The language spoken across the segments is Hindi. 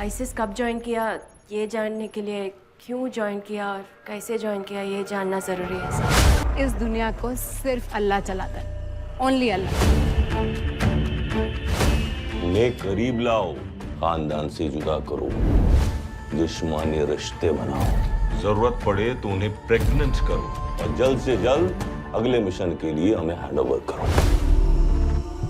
आईसिस कब ज्वाइन किया ये जानने के लिए, क्यों ज्वाइन किया और कैसे ज्वाइन किया ये जानना ज़रूरी है सर। इस दुनिया को सिर्फ अल्लाह चलाता है, ओनली अल्लाह। उन्हें करीब लाओ, खानदान से जुदा करो, दुश्मनी रिश्ते बनाओ, जरूरत पड़े तो उन्हें प्रेग्नेंट करो और जल्द से जल्द अगले मिशन के लिए हमें हैंडओवर करो।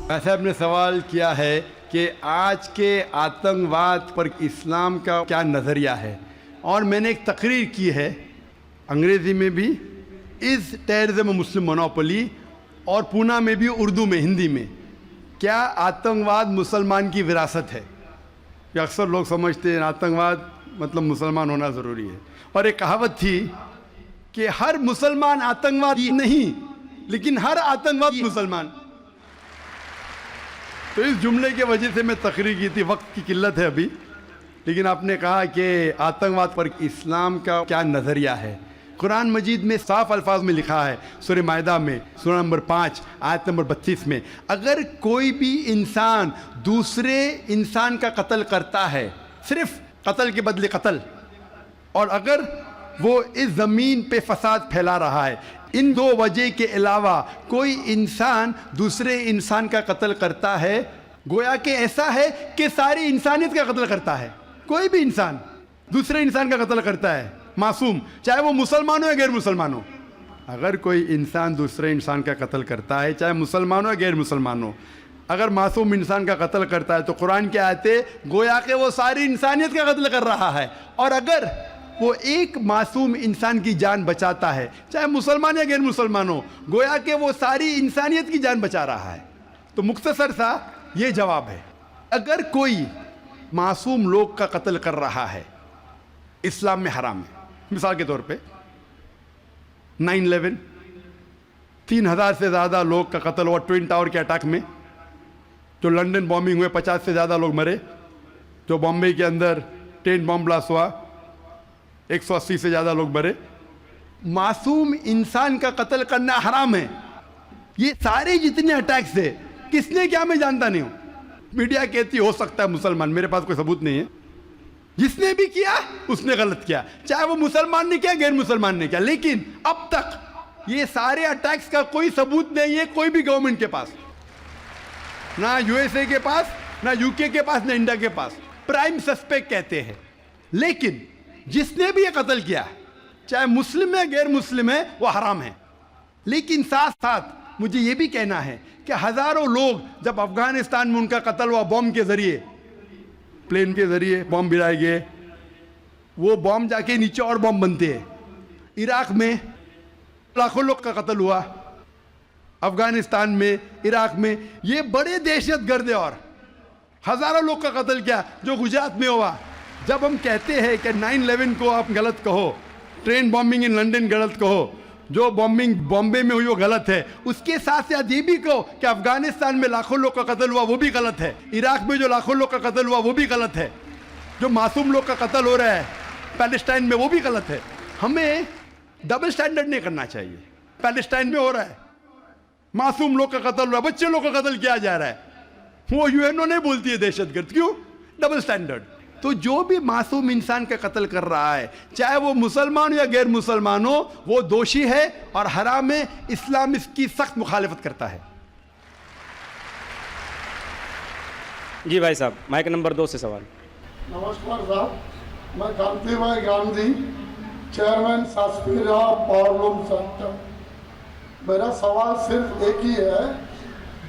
वैसे आपने सवाल किया है कि आज के आतंकवाद पर इस्लाम का क्या नज़रिया है, और मैंने एक तकरीर की है अंग्रेज़ी में भी, इस टेररिज्म मुस्लिम मोनोपोली, और पूना में भी उर्दू में, हिंदी में, क्या आतंकवाद मुसलमान की विरासत है। कि अक्सर लोग समझते हैं आतंकवाद मतलब मुसलमान होना ज़रूरी है, और एक कहावत थी कि हर मुसलमान आतंकवादी नहीं, लेकिन हर आतंकवाद मुसलमान। तो इस जुमले की वजह से मैं तकरीर की थी, वक्त की किल्लत है अभी, लेकिन आपने कहा कि आतंकवाद पर इस्लाम का क्या नज़रिया है। कुरान मजीद में साफ अल्फाज में लिखा है, सूरह मायदा में सूरह नंबर 5 आयत नंबर 32 में, अगर कोई भी इंसान दूसरे इंसान का कत्ल करता है, सिर्फ कत्ल के बदले कत्ल, और अगर वो इस ज़मीन पे फसाद फैला रहा है, इन दो वजह के अलावा कोई इंसान दूसरे इंसान का कत्ल करता है, गोया कि ऐसा है कि सारी इंसानियत का कत्ल करता है। कोई भी इंसान दूसरे इंसान का कत्ल करता है, मासूम, चाहे वो मुसलमान हो या गैर मुसलमान हो। अगर कोई इंसान दूसरे इंसान का कत्ल करता है, चाहे मुसलमान हो या गैर मुसलमान हो, अगर मासूम इंसान का कत्ल करता है, तो कुरान की आयतें गोया कि वो सारी इंसानियत का कत्ल कर रहा है। और अगर वो एक मासूम इंसान की जान बचाता है, चाहे मुसलमान या गैर मुसलमान हो, गोया कि वो सारी इंसानियत की जान बचा रहा है। तो मुख्तसर सा ये जवाब है, अगर कोई मासूम लोग का कत्ल कर रहा है, इस्लाम में हराम है। मिसाल के तौर पे 9/11 3,000 से ज़्यादा लोग का कत्ल हुआ ट्विन टावर के अटैक में। जो लंदन बॉम्बिंग हुए 50 से ज़्यादा लोग मरे। जो बॉम्बे के अंदर ट्रेन बॉम्ब ब्लास्ट हुआ 180 से ज़्यादा लोग मरे। मासूम इंसान का कत्ल करना हराम है। ये सारे जितने अटैक्स है, किसने क्या मैं जानता नहीं हूँ। मीडिया कहती हो सकता है मुसलमान, मेरे पास कोई सबूत नहीं है। जिसने भी किया उसने गलत किया, चाहे वो मुसलमान ने किया गैर मुसलमान ने किया, लेकिन अब तक ये सारे अटैक्स का कोई सबूत नहीं है कोई भी गवर्नमेंट के पास, ना यूएसए के पास, ना यूके के पास, ना इंडिया के पास। प्राइम सस्पेक्ट कहते हैं। लेकिन जिसने भी ये कत्ल किया, चाहे मुस्लिम है गैर मुस्लिम है, वो हराम है। लेकिन साथ साथ मुझे ये भी कहना है कि हजारों लोग जब अफगानिस्तान में उनका कत्ल हुआ बॉम्ब के जरिए, प्लेन के जरिए बॉम्ब गिराए गए, वो बॉम्ब जाके नीचे और बॉम्ब बनते हैं। इराक में लाखों लोग का कत्ल हुआ, अफगानिस्तान में, इराक में, ये बड़े दहशतगर्द है। और हजारों लोग का कत्ल किया जो गुजरात में हुआ। जब हम कहते हैं कि 9/11 को आप गलत कहो, ट्रेन बॉम्बिंग इन लंदन गलत कहो, जो बॉम्बिंग बॉम्बे में हुई वो गलत है, उसके साथ साथ ये भी कहो कि अफगानिस्तान में लाखों लोग का कत्ल हुआ वो भी गलत है, इराक में जो लाखों लोग का कत्ल हुआ वो भी गलत है, जो मासूम लोग का कत्ल हो रहा है पैलेस्टाइन में वो भी गलत है। हमें डबल स्टैंडर्ड नहीं करना चाहिए। पैलेस्टाइन में हो रहा है, मासूम लोग का कत्ल हो रहा है, बच्चे लोग का कत्ल किया जा रहा है, वो यूएनओ नहीं बोलती है दहशतगर्द। क्यों? Double standard. तो जो भी मासूम इंसान का कत्ल कर रहा है, चाहे वो मुसलमान हो या गैर मुसलमान हो, वो दोषी है और हराम है। इस्लाम इसकी सख्त मुखालिफत करता है। जी भाई साहब, माइक नंबर 2 से सवाल। नमस्कार साहब, मैं कांति भाई गांधी, चेयरमैन सासपीरा पावरलूम सेंटर। मेरा सवाल सिर्फ एक ही है,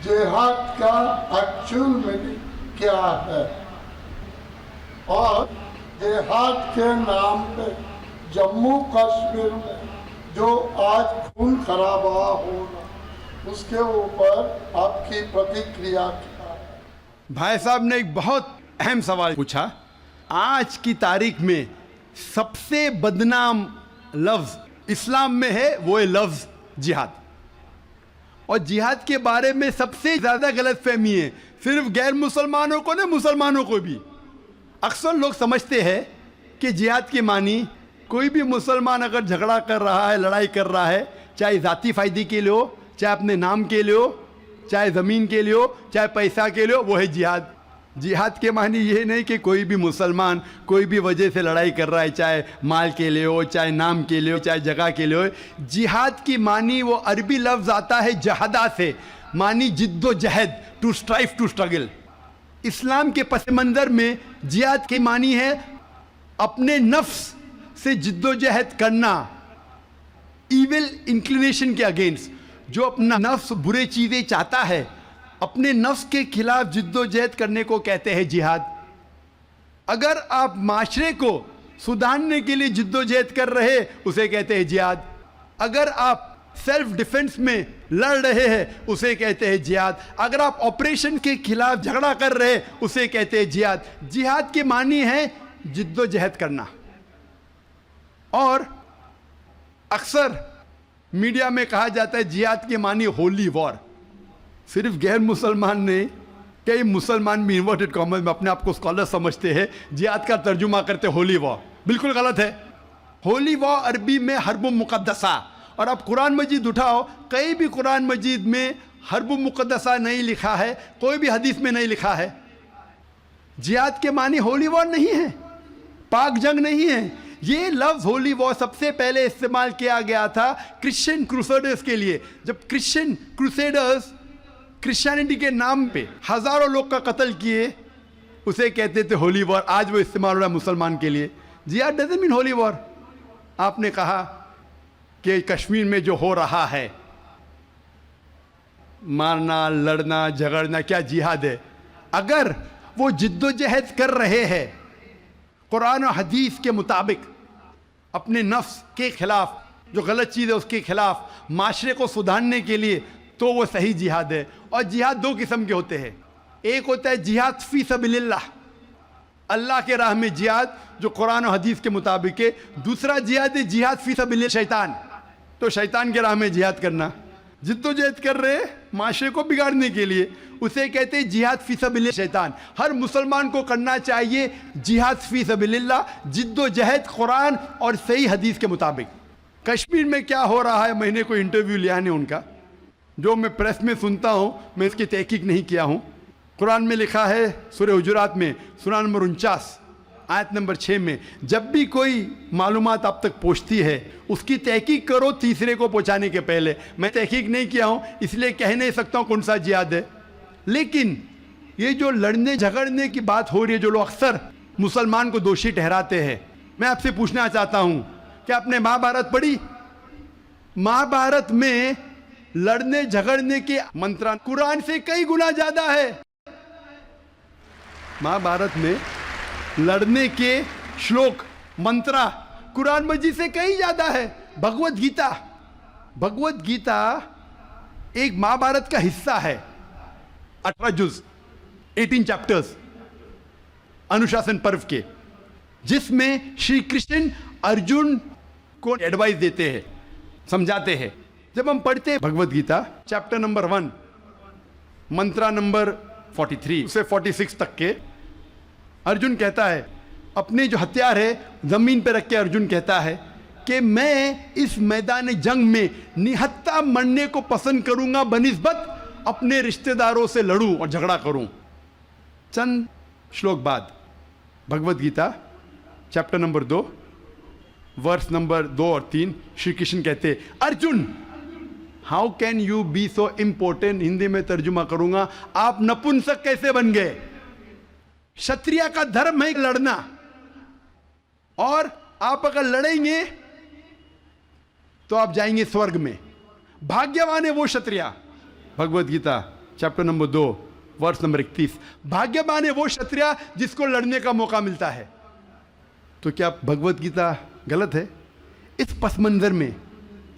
जिहाद का एक्चुअल मीनिंग क्या है, और जिहाद के नाम पे जम्मू कश्मीर में जो आज खून खराबा हो रहा, उसके ऊपर आपकी प्रतिक्रिया क्या है? भाई साहब ने एक बहुत अहम सवाल पूछा। आज की तारीख में सबसे बदनाम लफ्ज इस्लाम में है, वो है लफ्ज जिहाद। और जिहाद के बारे में सबसे ज्यादा गलतफहमी है, सिर्फ गैर मुसलमानों को नहीं, मुसलमानों को भी। अक्सर लोग समझते हैं कि जिहाद की मानी कोई भी मुसलमान अगर झगड़ा कर रहा है, लड़ाई कर रहा है, चाहे ज़ाती फ़ायदे के लिए हो, चाहे अपने नाम के लिए हो, चाहे ज़मीन के लिए हो, चाहे पैसा के लिए हो, वो है जिहाद। जिहाद के मानी ये नहीं कि कोई भी मुसलमान कोई भी वजह से लड़ाई कर रहा है, चाहे माल के लिए हो, चाहे नाम के लिए हो, चाहे जगह के लिए हो। जिहाद की मानी वो अरबी लफ्ज़ आता है जहदा से, मानी जिद्दोजहद, टू स्ट्राइव, टू स्ट्रगल। इस्लाम के पस मंज़र में जिहाद की मानी है अपने नफ्स से जिद्दोजहद करना, ईविल इंक्लिनेशन के अगेंस्ट। जो अपना नफ्स बुरे चीज़ें चाहता है, अपने नफ्स के खिलाफ जिद्दोजहद करने को कहते हैं जिहाद। अगर आप माशरे को सुधारने के लिए जिद्दोजहद कर रहे, उसे कहते हैं जिहाद। अगर आप सेल्फ डिफेंस में लड़ रहे हैं, उसे कहते हैं जिहाद। अगर आप ऑपरेशन के खिलाफ झगड़ा कर रहे हैं, उसे कहते हैं जिहाद। जिहाद के मानी है जिद्दोजहद करना। और अक्सर मीडिया में कहा जाता है जिहाद के मानी होली वॉर। सिर्फ गैर मुसलमान ने, कई मुसलमान भी इन्वर्टेड कॉमर्स में अपने आप को स्कॉलर समझते हैं, जिहाद का तर्जुमा करते होली वॉर। बिल्कुल गलत है। होली वॉर अरबी में हर्ब मुक़द्दसा, और आप कुरान मजीद उठाओ, कहीं भी कुरान मजीद में हर्ब मुक़द्दसा नहीं लिखा है, कोई भी हदीस में नहीं लिखा है। जिहाद के मानी होली वॉर नहीं है, पाक जंग नहीं है। ये लफ्ज़ होली वॉर सबसे पहले इस्तेमाल किया गया था क्रिश्चियन क्रूसेडर्स के लिए। जब क्रिश्चियन क्रूसेडर्स क्रिश्चियनिटी के नाम पे हज़ारों लोग का कत्ल किए, उसे कहते थे होली वॉर। आज वो इस्तेमाल हो रहा है मुसलमान के लिए। जिहाद डजंट मीन होली वॉर। आपने कहा कि कश्मीर में जो हो रहा है, मारना, लड़ना, झगड़ना, क्या जिहाद है? अगर वो जिद्दोजहद कर रहे हैं कुरान और हदीस के मुताबिक, अपने नफ्स के खिलाफ, जो गलत चीज़ है उसके खिलाफ, माशरे को सुधारने के लिए, तो वो सही जिहाद है। और जिहाद दो किस्म के होते हैं। एक होता है जिहाद फी सबीलिल्लाह, अल्लाह के राह में जिहाद, जो कुरान और हदीस के मुताबिक है। दूसरा जिहाद है जिहाद फी सबीलिल्लाह शैतान, तो शैतान के राह में जिहाद करना। जिद्दोजहद कर रहे माशरे को बिगाड़ने के लिए, उसे कहते हैं जिहाद फी सबीलिल्लाह शैतान। हर मुसलमान को करना चाहिए जिहाद फी सबीलिल्लाह, जिद्दोजहद कुरान और सही हदीस के मुताबिक। कश्मीर में क्या हो रहा है, मैंने कोई इंटरव्यू लिया नहीं उनका, जो मैं प्रेस में सुनता हूँ, मैं इसकी तहकीक नहीं किया हूँ। कुरान में लिखा है सूरह हुजुरात में सूरा नंबर 49 आयत नंबर 6 में, जब भी कोई मालूमात आप तक पहुँचती है उसकी तहकीक करो तीसरे को पहुँचाने के पहले। मैं तहकीक नहीं किया हूँ, इसलिए कह नहीं सकता हूँ कौन सा जिहाद है। लेकिन ये जो लड़ने झगड़ने की बात हो रही है, जो लोग अक्सर मुसलमान को दोषी ठहराते हैं, मैं आपसे पूछना चाहता हूँ कि आपने महाभारत पढ़ी? महाभारत में लड़ने झगड़ने के मंत्र कुरान से कई गुना ज्यादा है। महाभारत में लड़ने के श्लोक मंत्रा कुरान मजीद से कई ज्यादा है। भगवत गीता एक महाभारत का हिस्सा है, 18 जुज, 18 चैप्टर्स अनुशासन पर्व के, जिसमें श्री कृष्ण अर्जुन को एडवाइस देते हैं, समझाते हैं। जब हम पढ़ते हैं भगवत गीता चैप्टर नंबर 1 मंत्रा नंबर 43 से 46 तक के, अर्जुन कहता है, अपने जो हथियार है जमीन पर रख के अर्जुन कहता है कि मैं इस मैदान जंग में निहत्था मरने को पसंद करूंगा बनिस्बत अपने रिश्तेदारों से लड़ूं और झगड़ा करूं। चंद श्लोक बाद Bhagavad Gita chapter number 2 verse number 2 और 3 श्री कृष्ण कहते, Arjun how can you be so important. Hindi में तर्जुमा करूंगा, आप नपुंसक कैसे बन गए? क्षत्रिय का धर्म है लड़ना, और आप अगर लड़ेंगे तो आप जाएंगे स्वर्ग में। भाग्यवान है वो क्षत्रिय। Bhagavad Gita chapter number 2 verse number 31, भाग्यवान है वो क्षत्रिय जिसको लड़ने का मौका मिलता है। तो क्या भगवत गीता गलत है? इस पस मंजर में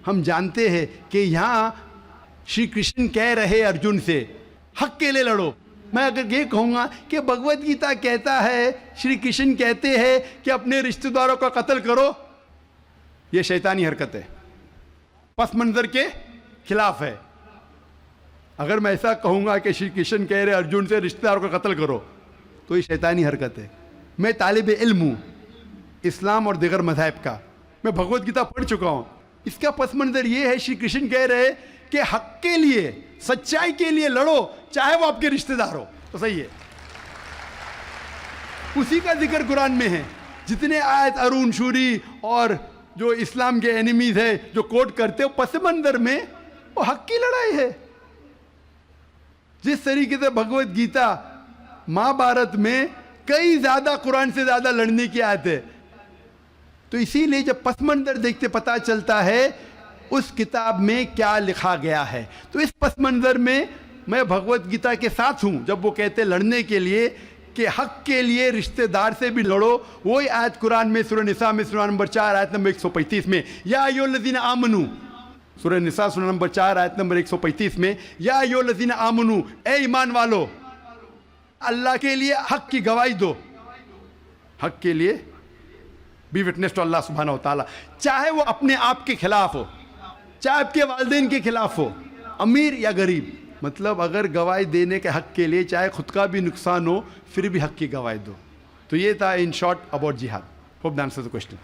हम जानते हैं कि यहां श्री कृष्ण कह रहे अर्जुन से हक के लिए लड़ो। मैं अगर ये कहूँगा कि भगवत गीता कहता है, श्री कृष्ण कहते हैं कि अपने रिश्तेदारों का कत्ल करो, ये शैतानी हरकत है, पस मंजर के खिलाफ है। अगर मैं ऐसा कहूँगा कि श्री कृष्ण कह रहे अर्जुन से रिश्तेदारों का कत्ल करो, तो ये शैतानी हरकत है। मैं तालिब इल्म हूँ इस्लाम और दिगर मज़ाहिब का, मैं भगवत गीता पढ़ चुका हूँ। इसका पस मंजर ये है, श्री कृष्ण कह रहे कि हक के लिए, सच्चाई के लिए लड़ो, चाहे वो आपके रिश्तेदार हो। तो सही है। उसी का जिक्र कुरान में है। जितने आयत अरुण शूरी और जो इस्लाम के एनिमीज है जो कोट करते हो, पस मंजर में वो हक की लड़ाई है। जिस तरीके से भगवत गीता महाभारत में कई ज्यादा कुरान से ज्यादा लड़ने की आयत है, तो इसीलिए जब पस मंजर देखते पता चलता है उस किताब में क्या लिखा गया है। तो इस पस मंजर में मैं भगवत गीता के साथ हूं जब वो कहते लड़ने के लिए कि हक के लिए रिश्तेदार से भी लड़ो। वही आयत कुरान में सूरह निसा में सूरह नंबर 4 आयत नंबर 135 में, या अय्युहल्लज़ीना आमनू, सूरह निसा सूरह नंबर 4 आयत नंबर 135 में, या अय्युहल्लज़ीना आमनू, ए ईमान वालो, अल्लाह के लिए हक की गवाही दो। हक के लिए बी विटनेस टू अल्लाह सुब्हानहू व तआला, चाहे वो अपने आप के खिलाफ हो, चाहे आपके वालिदैन के खिलाफ हो, अमीर या गरीब। मतलब अगर गवाही देने के हक के लिए चाहे खुद का भी नुकसान हो फिर भी हक की गवाही दो। तो ये था इन शॉर्ट अबाउट जिहाद। Hope that answers the question.